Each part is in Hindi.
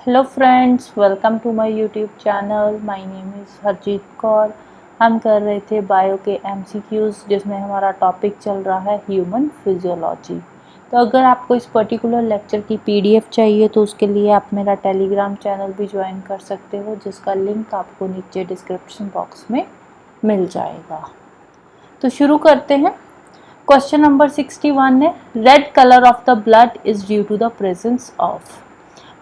Hello friends, welcome to my YouTube channel. My name is Harjeet Kaur. हम कर रहे थे बायो के एमसीक्यूज़, जिसमें हमारा टॉपिक चल रहा है ह्यूमन फिजियोलॉजी। तो अगर आपको इस पर्टिकुलर लेक्चर की पीडीएफ चाहिए तो उसके लिए आप मेरा टेलीग्राम चैनल भी ज्वाइन कर सकते हो, जिसका लिंक आपको नीचे डिस्क्रिप्शन बॉक्स में मिल जाएगा। तो शुरू करते हैं। क्वेश्चन नंबर 61 है, red colour of the blood is due to the presence of.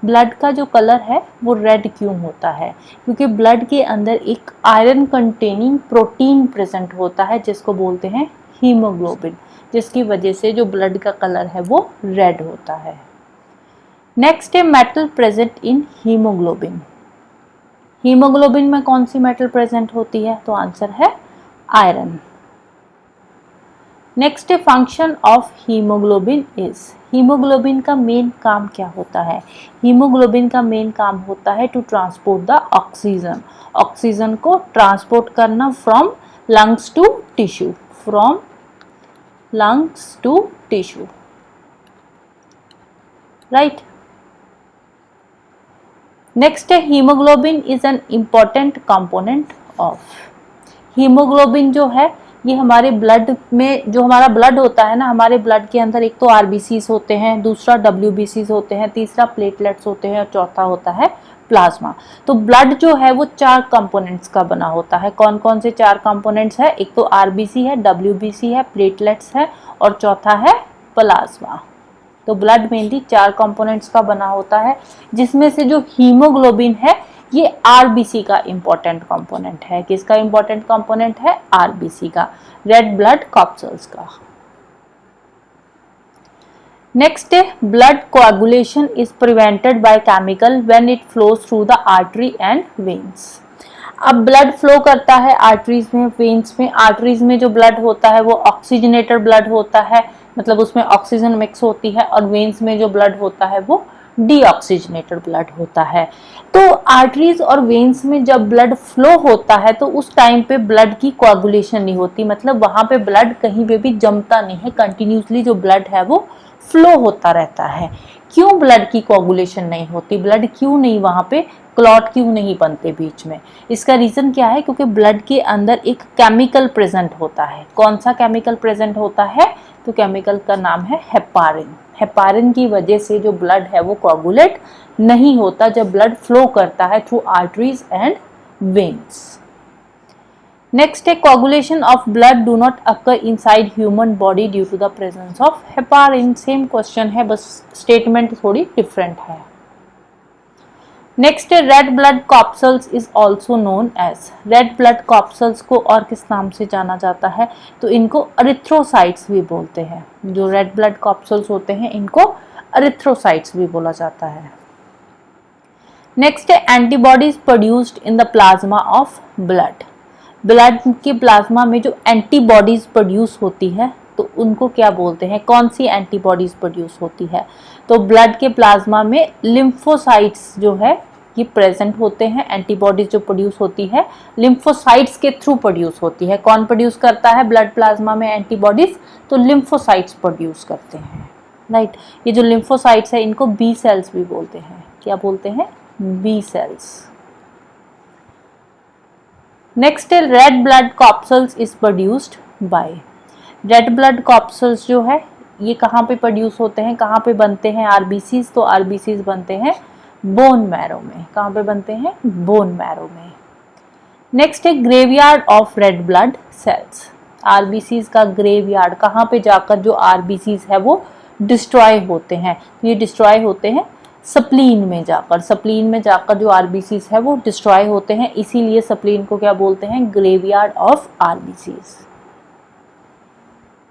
Blood का जो कलर है वो रेड क्यों होता है? क्योंकि ब्लड के अंदर एक आयरन कंटेनिंग प्रोटीन प्रेजेंट होता है, जिसको बोलते हैं हीमोग्लोबिन, जिसकी वजह से जो ब्लड का कलर है वो रेड होता है। नेक्स्ट है metal present in haemoglobin. Haemoglobin में कौन सी मेटल प्रेजेंट होती है? तो आंसर है iron. Next function of haemoglobin is. Haemoglobin का मेन काम क्या होता है? हीमोग्लोबिन का मेन काम होता है to transport the oxygen. Oxygen को ट्रांसपोर्ट करना from lungs to tissue, from lungs to tissue, right. Next है haemoglobin is an important component of. Haemoglobin जो है ये हमारे ब्लड में, जो हमारा ब्लड होता है ना, हमारे ब्लड के अंदर एक तो आरबीसीज होते हैं, दूसरा डब्ल्यूबीसीज होते हैं, तीसरा प्लेटलेट्स होते हैं और चौथा होता है प्लाज्मा। तो ब्लड जो है वो 4 कंपोनेंट्स का बना होता है। कौन कौन से 4 कंपोनेंट्स है? एक तो आरबीसी है, डब्ल्यूबीसी है, प्लेटलेट्स है और चौथा है प्लाज्मा। तो ब्लड मेनली 4 कंपोनेंट्स का बना होता है, जिसमें से जो हीमोग्लोबिन है ये आरबीसी का इंपॉर्टेंट कंपोनेंट है। किसका इंपॉर्टेंट कंपोनेंट है? आरबीसी का, रेड ब्लड कॉर्पसल्स का। नेक्स्ट है blood coagulation is prevented by chemical when it flows through the artery and veins. अब ब्लड फ्लो करता है आर्टरीज में, वेन्स में। आर्टरीज में जो ब्लड होता है वो ऑक्सीजनेटेड ब्लड होता है, मतलब उसमें ऑक्सीजन मिक्स होती है, और वेन्स में जो ब्लड होता है वो डीऑक्सीजनेटेड ब्लड होता है। तो आर्टरीज और वेन्स में जब ब्लड फ्लो होता है तो उस टाइम पे ब्लड की कोआगुलेशन नहीं होती, मतलब वहां पे ब्लड कहीं पे भी जमता नहीं है, कंटिन्यूसली जो ब्लड है वो फ्लो होता रहता है। क्यों ब्लड की कोआगुलेशन नहीं होती? ब्लड क्यों नहीं, वहां पे क्लॉट क्यों नहीं बनते बीच में? इसका रीजन क्या है? क्योंकि ब्लड के अंदर एक केमिकल प्रेजेंट होता है। कौन सा केमिकल प्रेजेंट होता है? तो केमिकल का नाम है हेपारिन। हेपारिन की वजह से जो ब्लड है वो कोआगुलेट नहीं होता जब ब्लड फ्लो करता है through arteries and veins. Next है coagulation of blood do not occur inside human body due to the presence of heparin. Same question है, बस स्टेटमेंट थोड़ी डिफरेंट है। नेक्स्ट है red blood corpuscles is also known as. Red blood corpuscles को और किस नाम से जाना जाता है? तो इनको एरिथ्रोसाइट्स भी बोलते हैं। जो रेड ब्लड कॉर्पसल्स होते हैं इनको एरिथ्रोसाइट्स भी बोला जाता है। नेक्स्ट है antibodies produced in the plasma of blood. Blood के प्लाज्मा में जो एंटीबॉडीज प्रोड्यूस होती है तो उनको क्या बोलते हैं? कौन सी एंटीबॉडीज प्रोड्यूस होती है? तो ब्लड के प्लाज्मा में लिम्फोसाइट्स जो है ये प्रेजेंट होते हैं। एंटीबॉडीज जो प्रोड्यूस होती है लिम्फोसाइट्स के थ्रू प्रोड्यूस होती है। कौन प्रोड्यूस करता है ब्लड प्लाज्मा में एंटीबॉडीज? तो लिम्फोसाइट्स प्रोड्यूस करते हैं, राइट। ये जो लिम्फोसाइट्स है इनको बी सेल्स भी बोलते हैं। क्या बोलते हैं? B cells. नेक्स्ट है red blood corpuscles is produced by. Red blood corpuscles जो है ये कहाँ पे प्रोड्यूस होते हैं, कहाँ पे बनते हैं? आरबीसीज। तो आरबीसीज बनते हैं बोन मैरो में। कहाँ पे बनते हैं? बोन मैरो में। नेक्स्ट है graveyard of red blood sales. RBCs का ग्रेवयार्ड, कहाँ पे जाकर जो आरबीसीज है वो डिस्ट्रॉय होते हैं? ये डिस्ट्रॉय होते हैं स्प्लीन में जाकर। स्प्लीन में जाकर जो आरबीसीज है वो डिस्ट्रॉय होते हैं, इसीलिए स्प्लीन को क्या बोलते हैं? Graveyard of RBCs.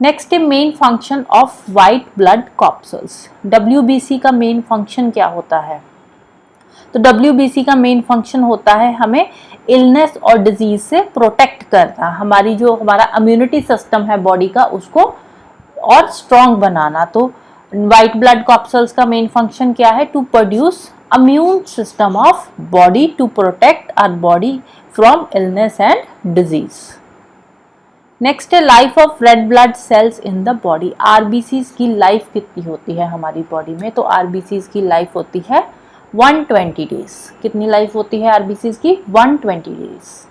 नेक्स्ट है main function of white blood corpuscles. WBC का मेन फंक्शन क्या होता है? तो डब्ल्यूबीसी का मेन फंक्शन होता है हमें इलनेस और डिजीज से प्रोटेक्ट करना, हमारी जो हमारा इम्यूनिटी सिस्टम है बॉडी का उसको और स्ट्रॉन्ग बनाना। तो वाइट ब्लड कॉर्पसल्स का मेन फंक्शन क्या है? To produce immune system of body to protect our body from illness and disease. Next है life of red blood cells in the body. RBCs की लाइफ कितनी होती है हमारी बॉडी में? तो आरबीसीज की लाइफ होती है 120 डेज। कितनी लाइफ होती है आरबीसी की? 120 डेज।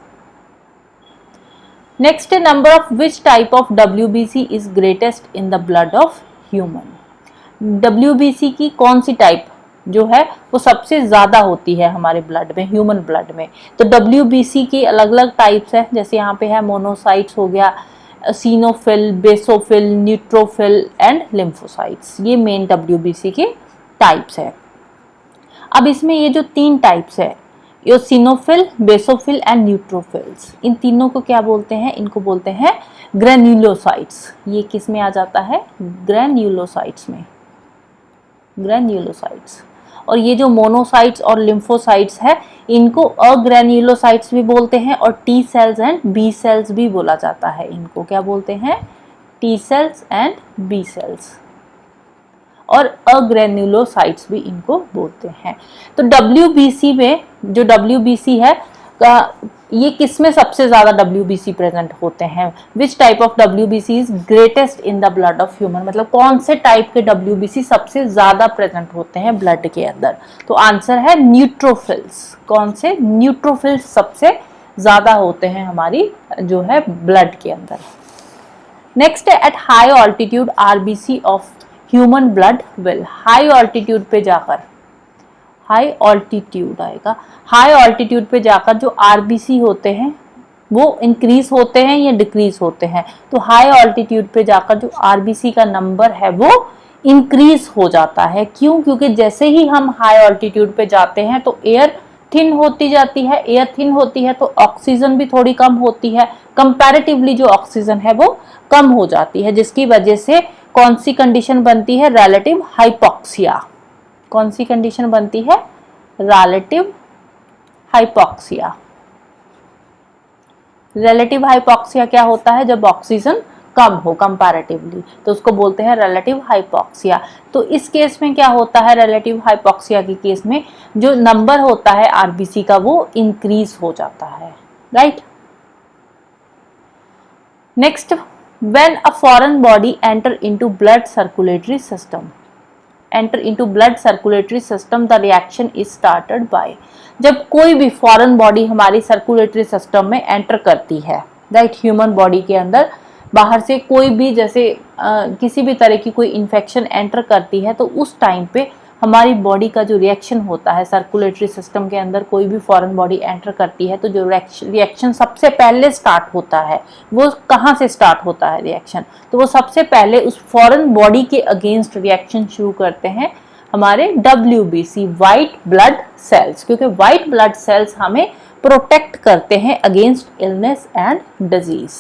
नेक्स्ट है number of which type of WBC is greatest in the blood of human. WBC की कौन सी टाइप जो है वो सबसे ज्यादा होती है हमारे ब्लड में, ह्यूमन ब्लड में? तो डब्ल्यूबीसी की अलग अलग टाइप्स है, जैसे यहाँ पे है मोनोसाइट्स हो गया, सीनोफिल, बेसोफिल, न्यूट्रोफिल एंड लिम्फोसाइट्स। ये मेन डब्ल्यूबीसी के टाइप्स है। अब इसमें ये जो 3 टाइप्स है, एसिनोफिल, बेसोफिल एंड न्यूट्रोफिल्स, इन तीनों को क्या बोलते हैं? इनको बोलते हैं ग्रेन्युलोसाइट्स। ये किस में आ जाता है? ग्रेन्युलोसाइट्स में, ग्रेन्युलोसाइट्स। और ये जो मोनोसाइट्स और लिम्फोसाइट्स है, इनको अग्रेन्युलोसाइट्स भी बोलते हैं, और T cells and B cells भी बोला जाता है। इनको क्या बोलते हैं? T cells and B cells, और अग्रेन्युलोसाइट्स भी इनको बोलते हैं। तो डब्ल्यूबीसी में जो डब्ल्यूबीसी है ये किसमें सबसे ज्यादा डब्ल्यूबीसी प्रेजेंट होते हैं? Which type of WBC is greatest in the blood of human, मतलब कौन से टाइप के डब्ल्यूबीसी सबसे ज्यादा प्रेजेंट होते हैं ब्लड के अंदर? तो आंसर है न्यूट्रोफिल्स। कौन से? न्यूट्रोफिल्स सबसे ज्यादा होते हैं हमारी जो है ब्लड के अंदर। नेक्स्ट है at high altitude RBC of human blood will. High altitude पे जाकर, हाई ऑल्टीट्यूड आएगा, हाई ऑल्टीट्यूड पे जाकर जो आरबीसी होते हैं वो इंक्रीज होते हैं या डिक्रीज होते हैं? तो हाई ऑल्टीट्यूड पे जाकर जो आरबीसी का नंबर है वो इंक्रीज हो जाता है। क्यों? क्योंकि जैसे ही हम हाई ऑल्टीट्यूड पे जाते हैं तो एयर थिन होती जाती है। एयर थिन होती है तो ऑक्सीजन भी थोड़ी कम होती है, कंपैरेटिवली जो ऑक्सीजन है वो कम हो जाती है, जिसकी वजह से कौन सी कंडीशन बनती है? Relative hypoxia. कौन सी कंडीशन बनती है? Relative hypoxia. रिलेटिव हाइपोक्सिया क्या होता है? जब ऑक्सीजन कम हो कंपैरेटिवली, तो उसको बोलते हैं रिलेटिव हाइपोक्सिया। तो इस केस में क्या होता है? रिलेटिव हाइपोक्सिया के केस में जो नंबर होता है आरबीसी का वो इंक्रीज हो जाता है, right. Next, when a foreign body enter into blood circulatory system, enter into blood circulatory system the reaction is started by। जब कोई भी फॉरेन बॉडी हमारी सर्कुलेटरी सिस्टम में एंटर करती है, राइट, ह्यूमन बॉडी के अंदर बाहर से कोई भी जैसे किसी भी तरह की कोई इन्फेक्शन एंटर करती है, तो उस टाइम पे हमारी बॉडी का जो रिएक्शन होता है, सर्कुलेटरी सिस्टम के अंदर कोई भी फॉरेन बॉडी एंटर करती है तो जो रिएक्शन सबसे पहले स्टार्ट होता है वो कहाँ से स्टार्ट होता है रिएक्शन? तो वो सबसे पहले उस फॉरेन बॉडी के अगेंस्ट रिएक्शन शुरू करते हैं हमारे डब्ल्यूबीसी, व्हाइट ब्लड सेल्स, क्योंकि व्हाइट ब्लड सेल्स हमें प्रोटेक्ट करते हैं against illness and disease,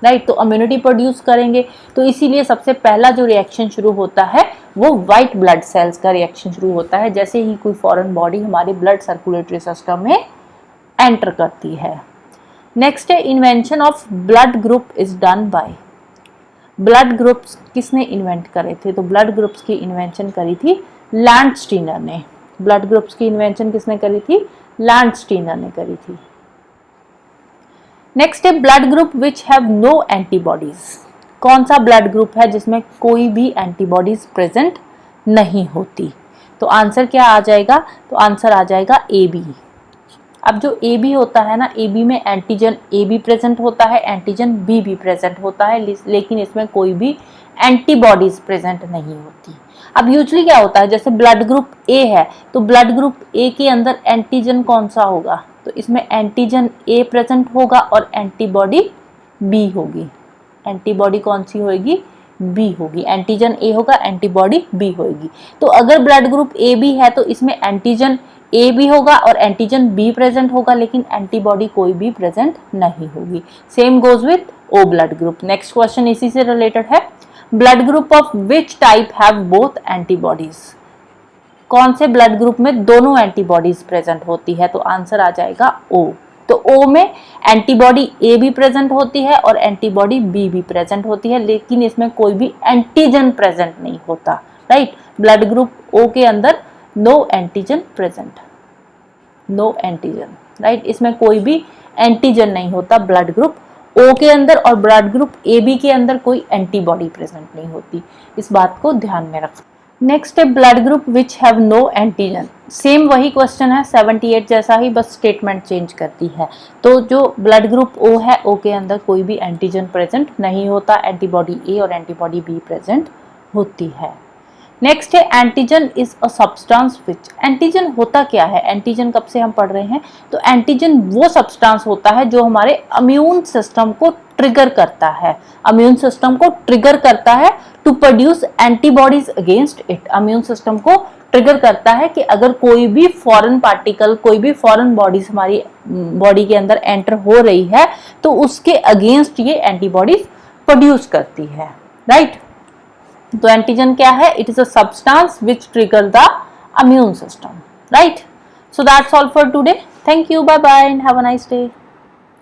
right. तो इम्यूनिटी प्रोड्यूस करेंगे, तो इसीलिए सबसे पहला जो रिएक्शन शुरू होता है वो व्हाइट ब्लड सेल्स का रिएक्शन शुरू होता है जैसे ही कोई फॉरेन बॉडी हमारे ब्लड सर्कुलेटरी सिस्टम में एंटर करती है। नेक्स्ट है invention of blood group is done by. Blood groups किसने इन्वेंट करे थे? तो ब्लड ग्रुप्स की इन्वेंशन करी थी लैंडस्टीनर ने। ब्लड ग्रुप्स की इन्वेंशन किसने करी थी? लैंडस्टीनर ने करी थी। नेक्स्ट है blood group which have no antibodies. कौन सा ब्लड ग्रुप है जिसमें कोई भी एंटीबॉडीज प्रेजेंट नहीं होती? तो आंसर क्या आ जाएगा? तो आंसर आ जाएगा ए बी। अब जो ए बी होता है ना, ए बी में एंटीजन ए भी प्रेजेंट होता है, एंटीजन बी भी प्रेजेंट होता है, लेकिन इसमें कोई भी एंटीबॉडीज प्रेजेंट नहीं होती। अब यूजुअली क्या होता है, जैसे ब्लड ग्रुप ए है तो ब्लड ग्रुप ए के अंदर एंटीजन कौन सा होगा? तो इसमें एंटीजन ए प्रेजेंट होगा और एंटीबॉडी बी होगी। एंटीबॉडी कौन सी होगी? बी होगी। एंटीजन ए होगा, एंटीबॉडी बी होगी। तो अगर ब्लड ग्रुप ए बी है तो इसमें एंटीजन ए भी होगा और एंटीजन बी प्रेजेंट होगा, लेकिन एंटीबॉडी कोई भी प्रेजेंट नहीं होगी। Same goes with O blood group. Next question इसी से रिलेटेड है, blood group of which type have both antibodies. कौन से ब्लड ग्रुप में दोनों एंटीबॉडीज प्रेजेंट होती है? तो आंसर आ जाएगा ओ। तो ओ में एंटीबॉडी ए भी प्रेजेंट होती है और एंटीबॉडी बी भी प्रेजेंट होती है, लेकिन इसमें कोई भी एंटीजन प्रेजेंट नहीं होता, राइट। ब्लड ग्रुप ओ के अंदर no antigen present, no antigen, right. इसमें कोई भी एंटीजन नहीं होता ब्लड ग्रुप ओ के अंदर, और ब्लड ग्रुप ए बी के अंदर कोई एंटीबॉडी प्रेजेंट नहीं होती। इस बात को ध्यान में रखना। नेक्स्ट है blood group which have no antigen. Same वही क्वेश्चन है 78 जैसा ही, बस स्टेटमेंट चेंज करती है। तो जो ब्लड ग्रुप ओ है, ओ के अंदर कोई भी एंटीजन प्रेजेंट नहीं होता, एंटीबॉडी ए और एंटीबॉडी बी प्रेजेंट होती है। नेक्स्ट है antigen is a substance which. Antigen होता क्या है, एंटीजन कब से हम पढ़ रहे हैं, तो एंटीजन वो सब्सटेंस होता है जो हमारे इम्यून सिस्टम को ट्रिगर करता है, इम्यून सिस्टम को ट्रिगर करता है to produce antibodies against it. Immune system को ट्रिगर करता है कि अगर कोई भी फॉरेन पार्टिकल, कोई भी फॉरेन बॉडीज हमारी बॉडी के अंदर एंटर हो रही है तो उसके अगेंस्ट ये एंटीबॉडीज प्रोड्यूस करती है, राइट। तो एंटीजन क्या है, it is a substance which trigger the immune system, right. So that's all for today, thank you, bye bye and have a nice day.